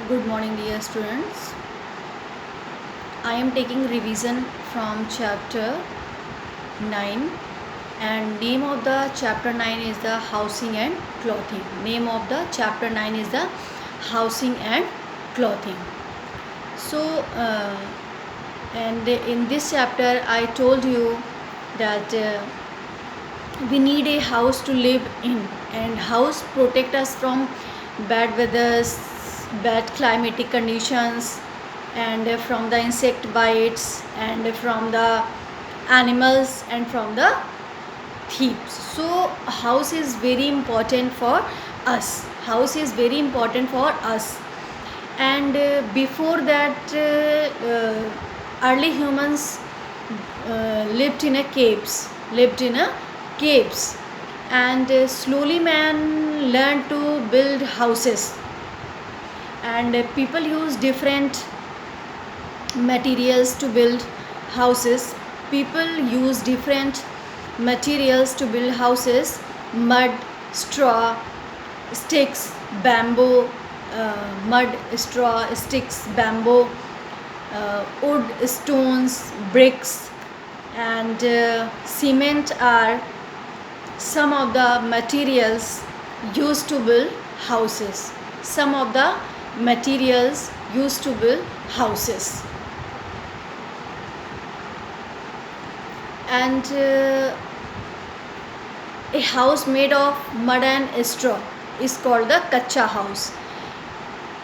Good morning, dear students. I am taking revision from chapter 9, and name of the chapter 9 is the housing and clothing. Name of the chapter 9 is the housing and clothing. So, and in this chapter, I told you that we need a house to live in, and house protect us from bad weathers, bad climatic conditions, and from the insect bites, and from the animals, and from the thieves. So house is very important for us. House is very important for us. And before that, early humans lived in a caves, and slowly man learned to build houses, and people use different materials to build houses. People use different materials to build houses: mud, straw, sticks, bamboo, mud, straw, sticks, bamboo, wood, stones, bricks, and cement are some of the materials used to build houses. Some of the materials used to build houses. And a house made of mud and straw is called the kacha house,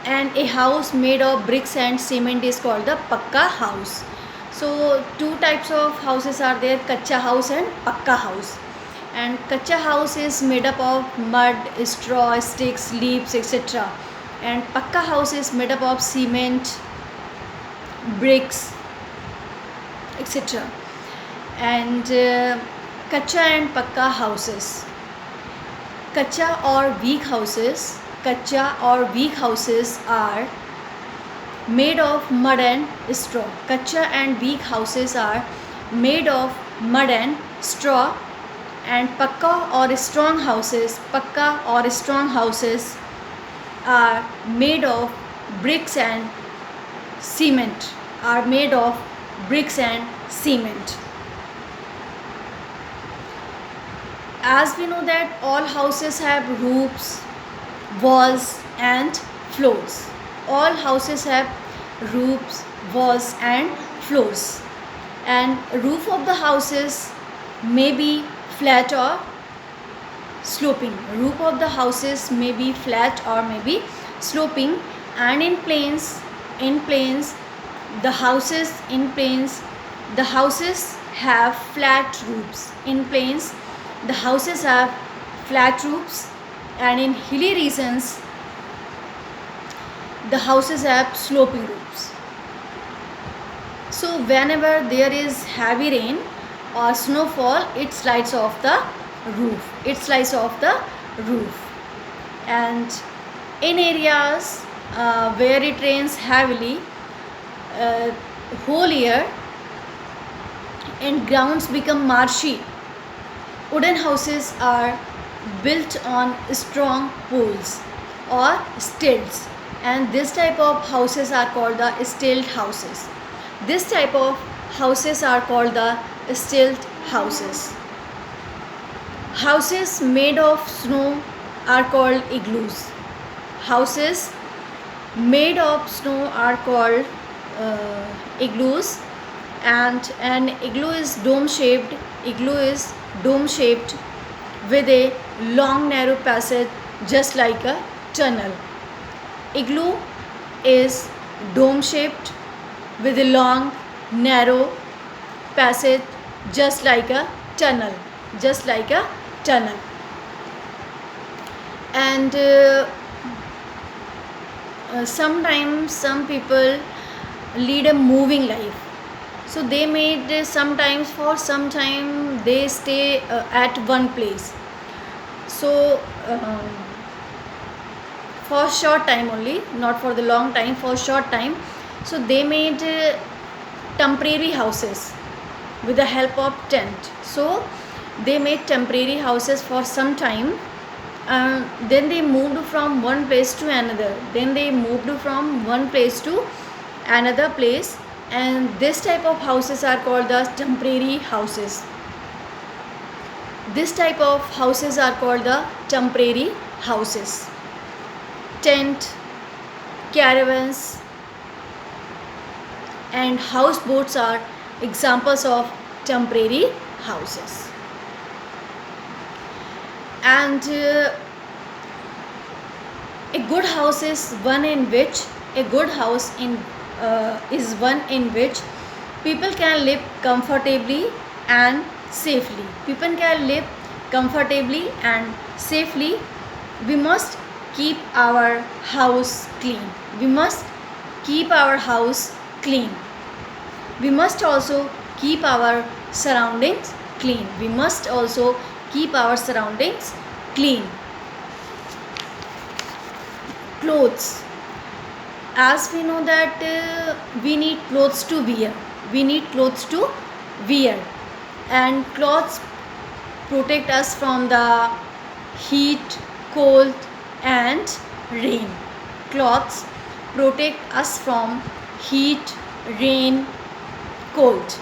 and a house made of bricks and cement is called the pakka house. So two types of houses are there: kacha house and pakka house. And kacha house is made up of mud, straw, sticks, leaves, etc. And pakka house is made up of cement, bricks, etc. And kacha and pakka houses. Kacha or weak houses are made of mud and straw. Kacha and weak houses are made of mud and straw. And pakka or strong houses are made of bricks and cement. As we know that all houses have roofs, walls and floors. All houses have roofs, walls and floors. And roof of the houses may be flat or sloping. Roof of the houses may be flat or may be sloping. And in plains, the houses have flat roofs. In plains, the houses have flat roofs, and in hilly regions, the houses have sloping roofs. So whenever there is heavy rain or snowfall, it slides off the roof. And in areas where it rains heavily whole year and grounds become marshy, wooden houses are built on strong poles or stilts, and this type of houses are called the stilt houses. Houses made of snow are called igloos. And an igloo is dome shaped with a long narrow passage just like a tunnel. Igloo is dome shaped with a long narrow passage just like a tunnel. And sometimes some people lead a moving life, so they made sometimes for some time they stay at one place. So for short time only, not for the long time, for short time. So they made temporary houses with the help of tent. So they made temporary houses for some time, Then they moved from one place to another. Then they moved from one place to another place, and this type of houses are called the temporary houses. This type of houses are called the temporary houses. Tent, caravans, and houseboats are examples of temporary houses. And a good house is one in which people can live comfortably and safely. People can live comfortably and safely. We must keep our house clean. We must keep our house clean. We must also keep our surroundings clean. We must also keep our surroundings clean. Clothes. As we know that we need clothes to wear. We need clothes to wear. And clothes protect us from the heat, cold, and rain. Clothes protect us from heat, rain, cold.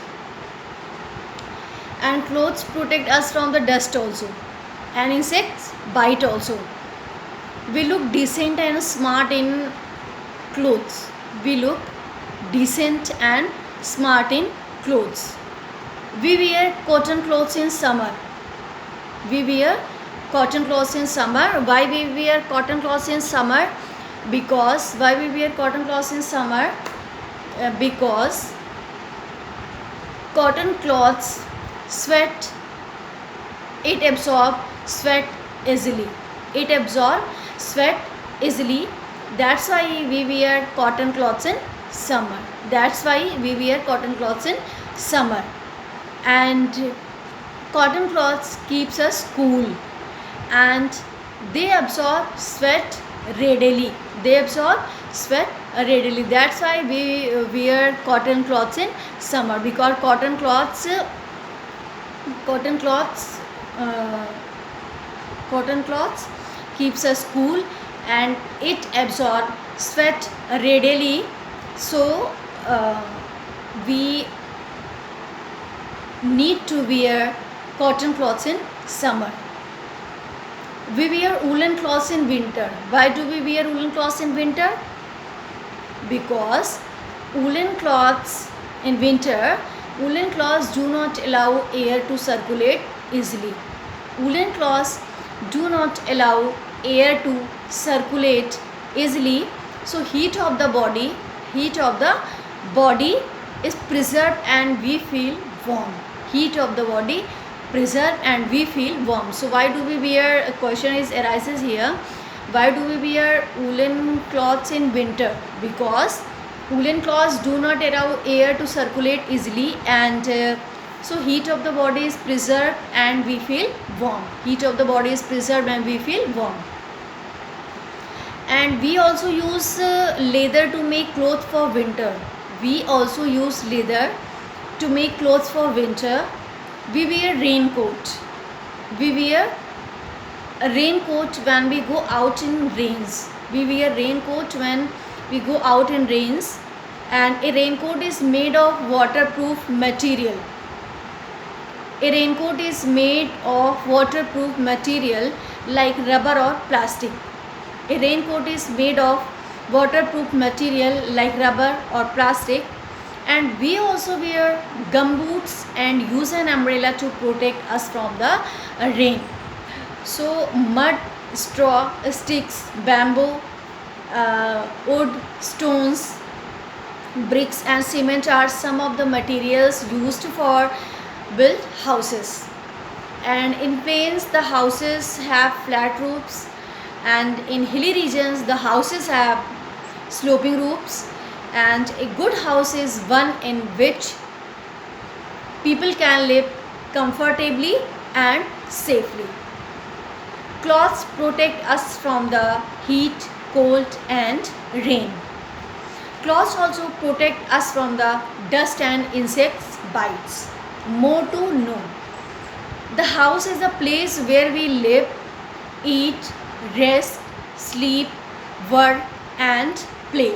And clothes protect us from the dust also, and insects bite also. We look decent and smart in clothes. We look decent and smart in clothes. We wear cotton clothes in summer. We wear cotton clothes in summer. Why we wear cotton clothes in summer? Because why we wear cotton clothes in summer? Because cotton cloths sweat. It absorb sweat easily. It absorb sweat easily. That's why we wear cotton cloths in summer. That's why we wear cotton cloths in summer. And cotton cloths keeps us cool, and they absorb sweat readily. They absorb sweat readily. That's why we wear cotton cloths in summer, because cotton cloths keeps us cool, and it absorbs sweat readily. So we need to wear cotton cloths in summer. We wear woolen cloths in winter. Why do we wear woolen cloths in winter? Because woolen cloths in winter, woolen cloths do not allow air to circulate easily. Woolen cloths do not allow air to circulate easily. So heat of the body is preserved and we feel warm. Heat of the body preserved and we feel warm. So why do we wear, a question arises here, why do we wear woolen cloths in winter? Because woolen cloths do not allow air to circulate easily, and so heat of the body is preserved and we feel warm. Heat of the body is preserved and we feel warm. And we also use leather to make clothes for winter. We also use leather to make clothes for winter. We wear raincoat. We wear a raincoat when we go out in rains. We wear raincoat when we go out in rains. And a raincoat is made of waterproof material. A raincoat is made of waterproof material like rubber or plastic. A raincoat is made of waterproof material like rubber or plastic. And we also wear gumboots and use an umbrella to protect us from the rain. So mud, straw, sticks, bamboo, wood, stones, bricks and cement are some of the materials used for build houses. And in plains the houses have flat roofs, and in hilly regions the houses have sloping roofs. And a good house is one in which people can live comfortably and safely. Cloths protect us from the heat, cold and rain. Cloths also protect us from the dust and insects bites. More to know. The house is the place where we live, eat, rest, sleep, work and play.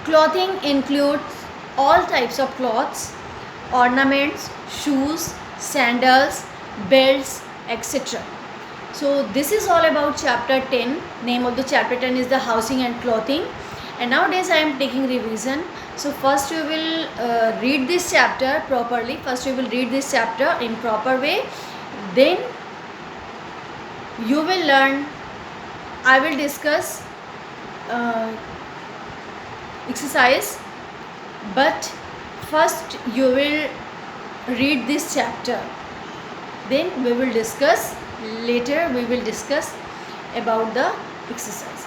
Clothing includes all types of clothes, ornaments, shoes, sandals, belts, etc. So this is all about chapter 10. Name of the chapter 10 is the housing and clothing. And nowadays I am taking revision. So first you will read this chapter properly. First you will read this chapter in proper way. Then you will learn. I will discuss exercise, but first you will read this chapter, then we will discuss later, we will discuss about the exercise.